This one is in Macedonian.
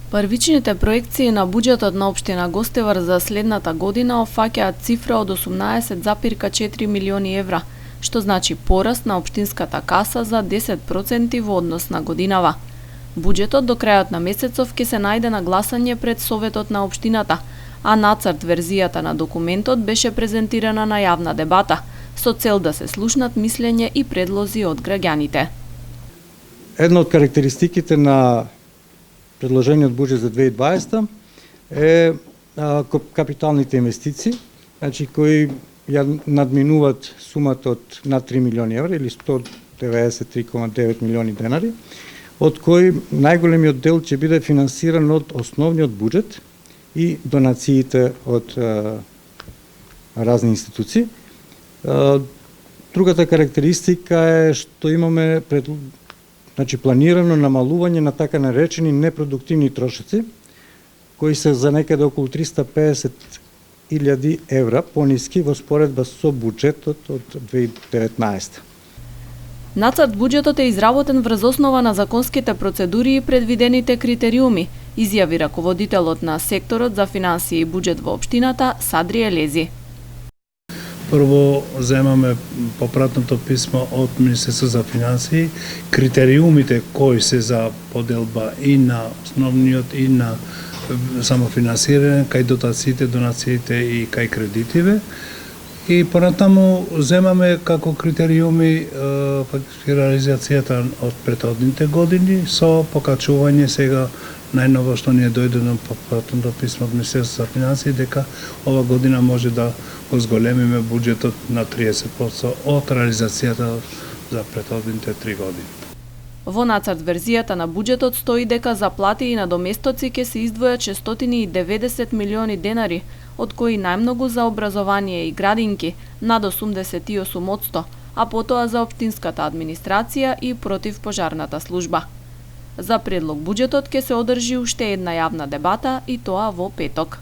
Првичните проекции на буџетот на општина Гостивар за следната година опфаќаат цифра од 18,4 милиони евра, што значи пораст на општинската каса за 10% во однос на годинава. Буџетот до крајот на месецов ќе се најде на гласање пред Советот на општината, а нацрт верзијата на документот беше презентирана на јавна дебата, со цел да се слушнат мислење и предлози од граѓаните. Една од карактеристиките на предложениот буџет за 2020 е капиталните инвестиции, значи кои ја надминуваат сумата од над 3 милиони евра или 193,9 милиони денари, од кои најголемиот дел ќе биде финансиран од основниот буџет и донациите од разни институции. Другата карактеристика е што имаме планирано намалување на така наречени непродуктивни трошоци, кои се за некаде околу 350.000 евра пониски во споредба со буџетот од 2019. Нацрт буџетот е изработен врз основа на законските процедури и предвидените критериуми, изјави раководителот на секторот за финансии и буџет во општината Садри Елези. Прво земаме попратното писмо од Министерство за финансии, критериумите кои се за поделба и на основниот и на самофинансирање, кај дотациите, донациите и кај кредитиве. И понатаму земаме како критериуми фактички реализацијата од претходните години со покачување сега најново што ни е дојдено попратното писмо од Министерство за финансии дека ова година може да го зголемиме буџетот на 30% од реализацијата за претходните 3 години. Во нацрт верзијата на буџетот стои дека за плати и надоместоци ќе се издвојат 690 милиони денари, од кои најмногу за образование и градинки, над 88%, а потоа за општинската администрација и противпожарната служба. За предлог буџетот ќе се одржи уште една јавна дебата и тоа во петок.